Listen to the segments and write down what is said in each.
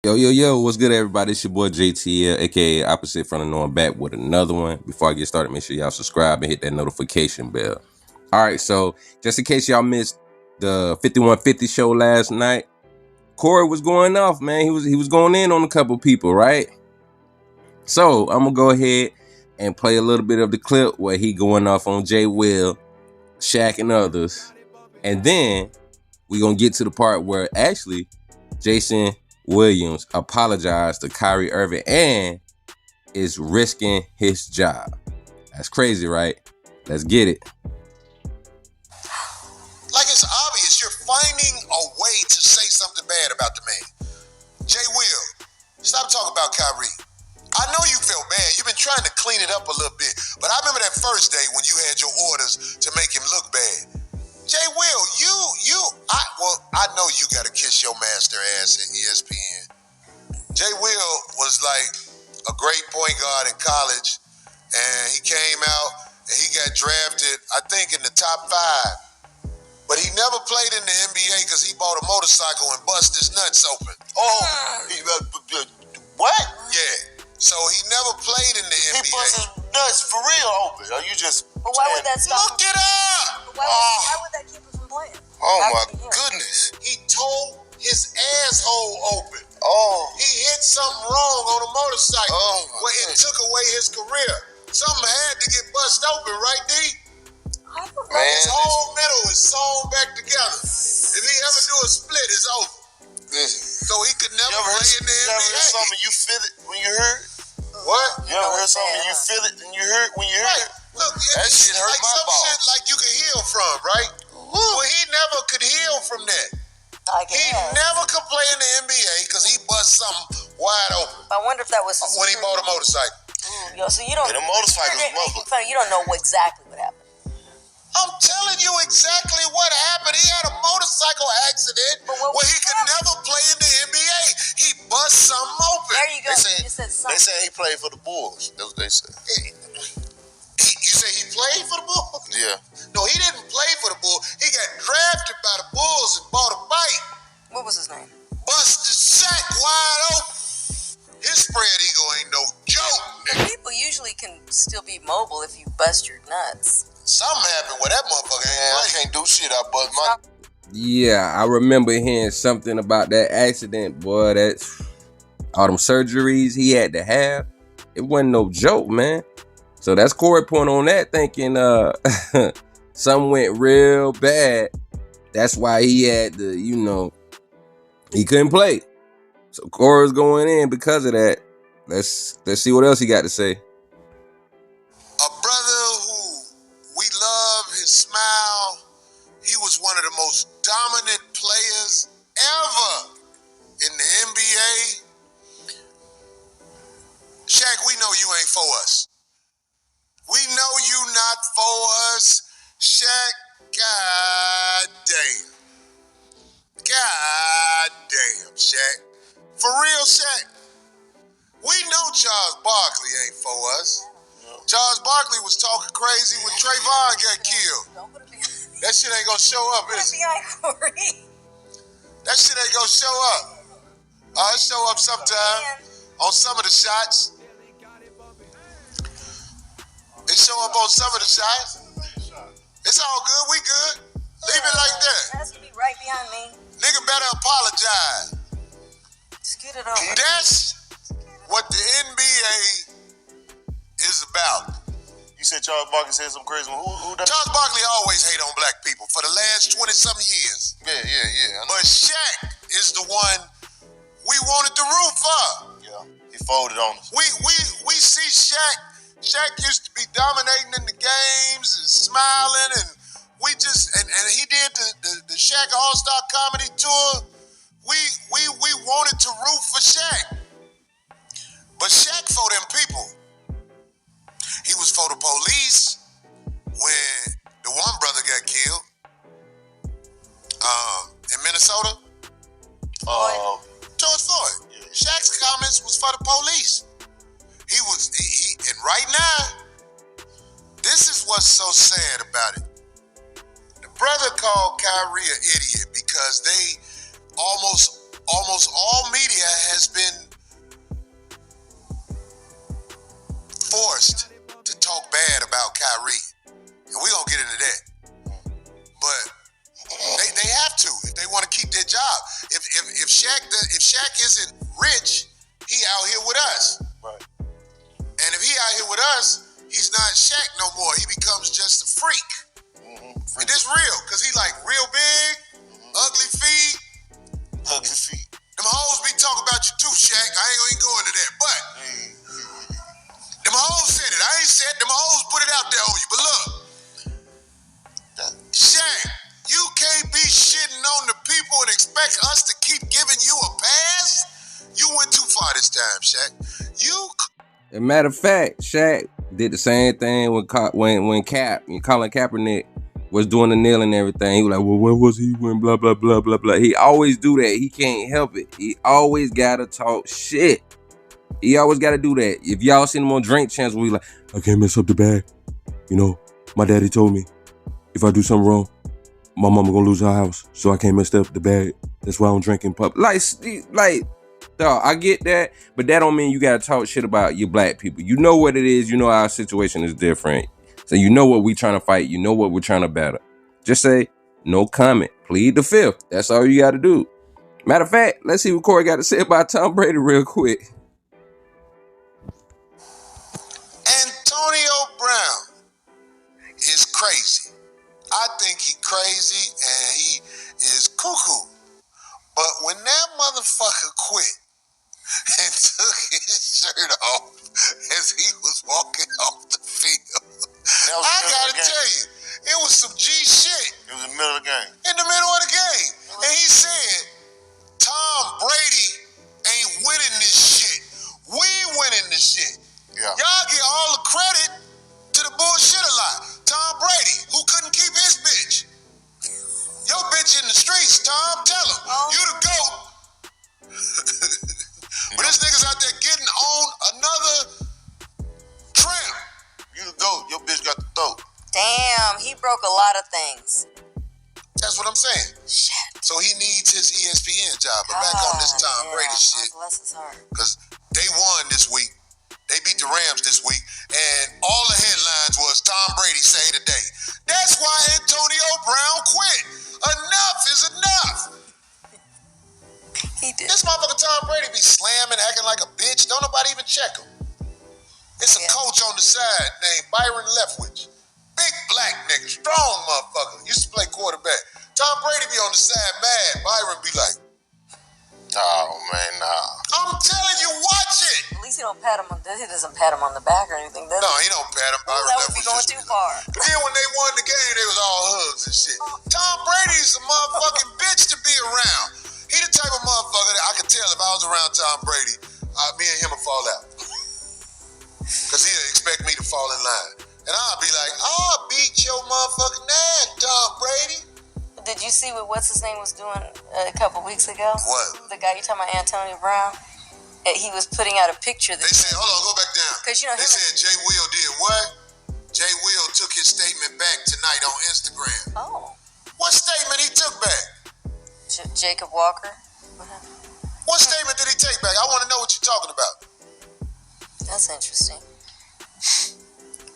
Yo, what's good, everybody? It's your boy JTL, aka Opposite from the Norm, back with another one. Before I get started, make sure y'all subscribe and hit that notification bell. All right, so just in case y'all missed the 5150 show last night, Corey was going off, man. He was going in on a couple people, right? So I'm gonna go ahead and play a little bit of the clip where he going off on Jay Will, Shaq, and others, and then we gonna get to the part where actually Jason Williams apologized to Kyrie Irving and is risking his job. That's crazy, right? Let's get it. Like, it's obvious you're finding a way to say something bad about the man. Jay Will, stop talking about Kyrie. I know you feel bad. You've been trying to clean it up a little bit. But I remember that first day when you had your orders to make him look bad. Jay Will, I know you got to kiss your master ass at ESPN. Jay Will was like a great point guard in college, and he came out and he got drafted, I think, in the top 5. But he never played in the NBA because he bought a motorcycle and bust his nuts open. What? Yeah. So he never played in the NBA. He bust his nuts for real open. Are you just? But why would that stop? Look it up. Why would that keep him from playing? Oh my goodness. He tore his asshole open. Oh. He hit something wrong on a motorcycle. Oh my where it took away his career. Something had to get bust open, right, D? Man, his whole middle is sewn back together. If he ever do a split, it's over. Listen. So he could never play in the You ever NBA. heard something you feel it when you heard? What? You ever heard something you feel it and you heard when you heard it? Look, That shit hurt like my some balls. shit like you can heal from, right? Well, he never could heal from that. He never could play in the NBA because he bust something wide open. I wonder if that was his when he bought a motorcycle. Yo, so you don't. And the motorcycle's motherfucker. You don't know exactly what happened. I'm telling you exactly what happened. He had a motorcycle accident where he could never play in the NBA. He bust something open. There you go. They You said They something. said he played for the Bulls. That's what they said. You say he played for the Bulls? Yeah. No, he didn't play for the Bulls. He got drafted by the Bulls and bought a bike. What was his name? Busted sack wide open. His spread ego ain't no joke, nigga. People usually can still be mobile if you bust your nuts. Something happened with that motherfucker. I can't do shit. I bust my. Yeah, I remember hearing something about that accident, boy. That's all them surgeries he had to have. It wasn't no joke, man. So that's Corey point on that, thinking something went real bad. That's why he had to, he couldn't play. So Corey's going in because of that. Let's see what else he got to say. A brother who we love, his smile. He was one of the most dominant players ever in the NBA. Shaq, we know you ain't for us. We know you not for us. Shaq, god damn. God damn, Shaq. For real, Shaq. We know Charles Barkley ain't for us. Charles Barkley was talking crazy when Trayvon got killed. That shit ain't gonna show up, is it? That shit ain't gonna show up. It'll show up sometime on some of the shots. It show up on some of the shots. It's all good. We good. Leave it like that. That's gonna be right behind me. Nigga better apologize. Just get it over. That's what the NBA is about. You said Charles Barkley said some crazy one. Who done? Charles Barkley always hate on black people for the last 20-something years. Yeah. But Shaq is the one we wanted to root for. Yeah, he folded on us. We see Shaq. Shaq used to be dominating in the games and smiling, and we just and he did the Shaq All-Star Comedy Tour. We wanted to root for Shaq. But Shaq for them people. He was for the police when the one brother got killed in Minnesota. George Floyd. Yeah. Shaq's comments was for the police. And right now, this is what's so sad about it. The brother called Kyrie an idiot because they almost almost all media has been forced to talk bad about Kyrie. And we're going to get into that. But they have to if they want to keep their job. If Shaq isn't rich, he out here with us. Right. And if he out here with us, he's not Shaq no more. He becomes just a freak. And this real, because he like real big, ugly feet. Ugly feet. Them hoes be talking about you too, Shaq. I ain't gonna even go into that. But them hoes said it. I ain't said it. Them hoes put it out there on you. But look, Shaq, you can't be shitting on the people and expect us to keep giving you a pass. You went too far this time, Shaq. As a matter of fact, Shaq did the same thing when Colin Kaepernick was doing the kneel and everything. He was like, well, where was he when blah, blah, blah, blah, blah. He always do that. He can't help it. He always got to talk shit. He always got to do that. If y'all seen him on Drink Champs where he like, I can't mess up the bag. You know, my daddy told me if I do something wrong, my mama gonna lose her house. So I can't mess up the bag. That's why I'm drinking pub. Like, dog, I get that. But that don't mean you got to talk shit about your black people. You know what it is. You know our situation is different. So you know what we trying to fight. You know what we're trying to battle. Just say, no comment. Plead the fifth. That's all you got to do. Matter of fact, let's see what Corey got to say about Tom Brady real quick. Antonio Brown is crazy. I think he crazy and he is cuckoo. But when that motherfucker quit and took his shirt off as he was walking off the field, I gotta tell you, it was some G shit. It was in the middle of the game. In the middle of the game. And he said, Tom Brady ain't winning this shit. We winning this shit. Yeah. Y'all get all the credit to the bullshit a lot. Tom Brady, who couldn't keep his bitch. Your bitch in the streets, Tom, tell him. You the GOAT. But this nigga's out there getting on another tramp. You the GOAT. Your bitch got the throat. Damn, he broke a lot of things. That's what I'm saying. Shit. So he needs his ESPN job. But back on this Tom Brady shit. Bless his heart. Because they won this week. They beat the Rams this week. And all the headlines was Tom Brady say today. That's why Antonio Brown quit. Enough is enough. He did. This motherfucker Tom Brady be slamming, acting like a bitch. Don't nobody even check him. It's a coach on the side named Byron Leftwich. Big black nigga, strong motherfucker. Used to play quarterback. Tom Brady be on the side mad. Byron be like, Oh, man, nah. I'm telling you, watch it. At least he don't pat him. He doesn't pat him on the back or anything. No, he don't pat him. Byron That would be Leftwich going too far. But then when they won the game, they was all hugs and shit. Tom Brady's a motherfucking bitch to be around. He the type of motherfucker that I could tell if I was around Tom Brady, me and him would fall out. Because he'll expect me to fall in line. And I'll be like, I'll beat your motherfucking ass, Tom Brady. Did you see what what's-his-name was doing a couple weeks ago? What? The guy you talking about, Antonio Brown? He was putting out a picture. They said, hold on, go back down. Because, you know, they said Jay Will did what? Jay Will took his statement back tonight on Instagram. Oh. What statement he took back? Jacob Walker? What statement did he take back? I want to know what you're talking about. That's interesting.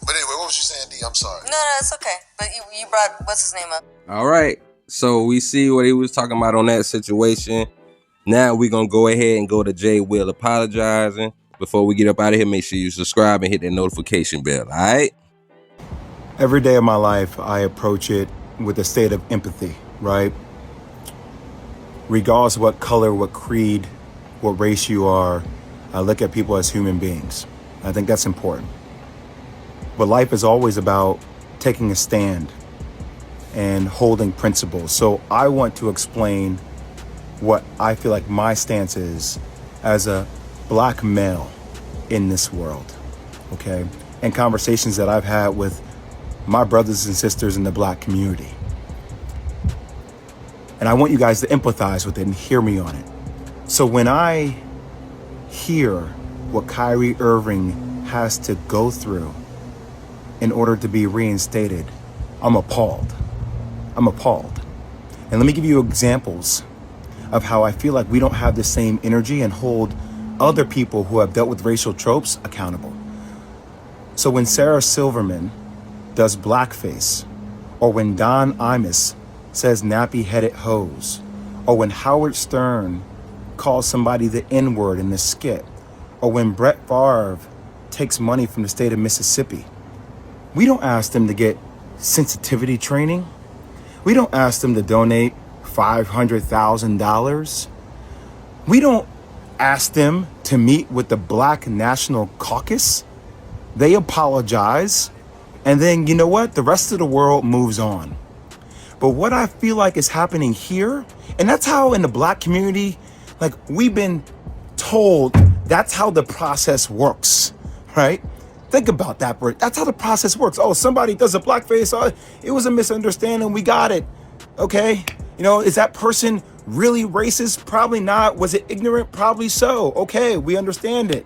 But anyway, what was you saying, D? I'm sorry. No, it's okay. But you brought what's-his-name up. All right. So we see what he was talking about on that situation. Now we're going to go ahead and go to Jay Will apologizing. Before we get up out of here, make sure you subscribe and hit that notification bell. All right? Every day of my life, I approach it with a state of empathy, right? Regardless of what color, what creed, what race you are, I look at people as human beings. I think that's important. But life is always about taking a stand and holding principles. So I want to explain what I feel like my stance is as a black male in this world, okay? And conversations that I've had with my brothers and sisters in the black community. And I want you guys to empathize with it and hear me on it. So when I hear what Kyrie Irving has to go through in order to be reinstated, I'm appalled. I'm appalled. And let me give you examples of how I feel like we don't have the same energy and hold other people who have dealt with racial tropes accountable. So when Sarah Silverman does blackface, or when Don Imus says nappy-headed hoes, or when Howard Stern calls somebody the N-word in the skit, or when Brett Favre takes money from the state of Mississippi, we don't ask them to get sensitivity training. We don't ask them to donate $500,000. We don't ask them to meet with the Black National Caucus. They apologize, and then you know what? The rest of the world moves on. But what I feel like is happening here, and that's how in the Black community, like we've been told that's how the process works, right? Think about that, Bert. That's how the process works. Oh, somebody does a blackface. Oh, it was a misunderstanding. We got it. Okay. You know, is that person really racist? Probably not. Was it ignorant? Probably so. Okay. We understand it.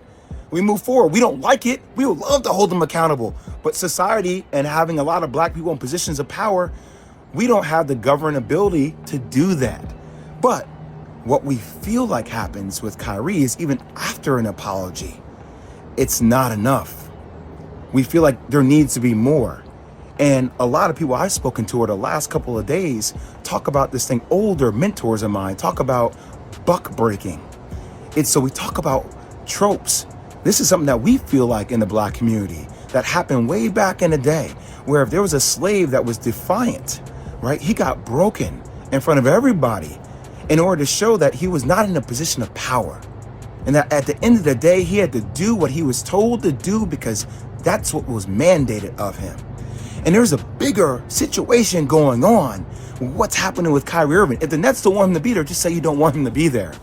We move forward. We don't like it. We would love to hold them accountable. But society and having a lot of Black people in positions of power, we don't have the governing ability to do that. But what we feel like happens with Kyrie is even after an apology, it's not enough. We feel like there needs to be more. And a lot of people I've spoken to over the last couple of days talk about this thing. Older mentors of mine talk about buck breaking. So we talk about tropes. This is something that we feel like in the Black community that happened way back in the day, where if there was a slave that was defiant, right, he got broken in front of everybody in order to show that he was not in a position of power. And that at the end of the day, he had to do what he was told to do because that's what was mandated of him. And there's a bigger situation going on. What's happening with Kyrie Irving? If the Nets don't want him to be there, just say you don't want him to be there.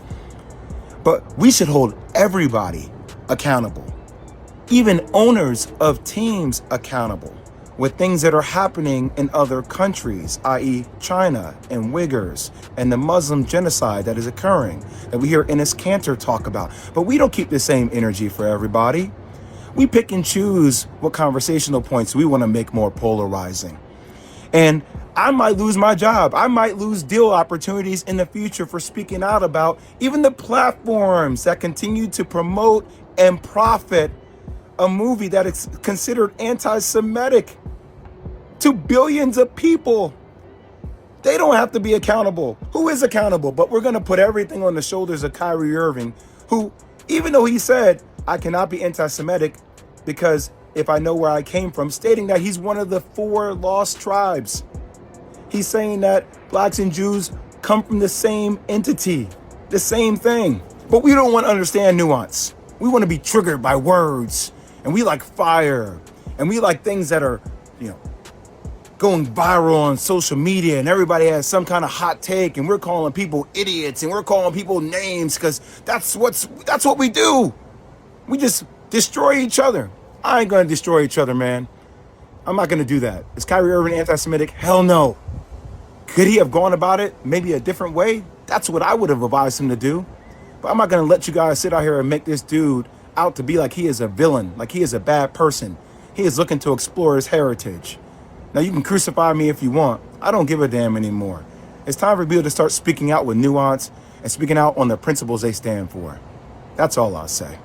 But we should hold everybody accountable, even owners of teams accountable, with things that are happening in other countries, i.e. China and Uyghurs and the Muslim genocide that is occurring, that we hear Enes Kanter talk about. But we don't keep the same energy for everybody. We pick and choose what conversational points we want to make more polarizing. And I might lose my job. I might lose deal opportunities in the future for speaking out about even the platforms that continue to promote and profit a movie that is considered anti-Semitic to billions of people. They don't have to be accountable. Who is accountable? But we're going to put everything on the shoulders of Kyrie Irving, who, even though he said, I cannot be anti-Semitic because if I know where I came from, stating that he's one of the 4 lost tribes. He's saying that Blacks and Jews come from the same entity, the same thing. But we don't want to understand nuance. We want to be triggered by words, and we like fire, and we like things that are, going viral on social media, and everybody has some kind of hot take, and we're calling people idiots, and we're calling people names because that's what we do. We just destroy each other. I ain't gonna destroy each other, man. I'm not gonna do that. Is Kyrie Irving anti-Semitic? Hell no. Could he have gone about it maybe a different way? That's what I would have advised him to do. But I'm not gonna let you guys sit out here and make this dude out to be like he is a villain, like he is a bad person. He is looking to explore his heritage. Now, you can crucify me if you want. I don't give a damn anymore. It's time for people to start speaking out with nuance and speaking out on the principles they stand for. That's all I'll say.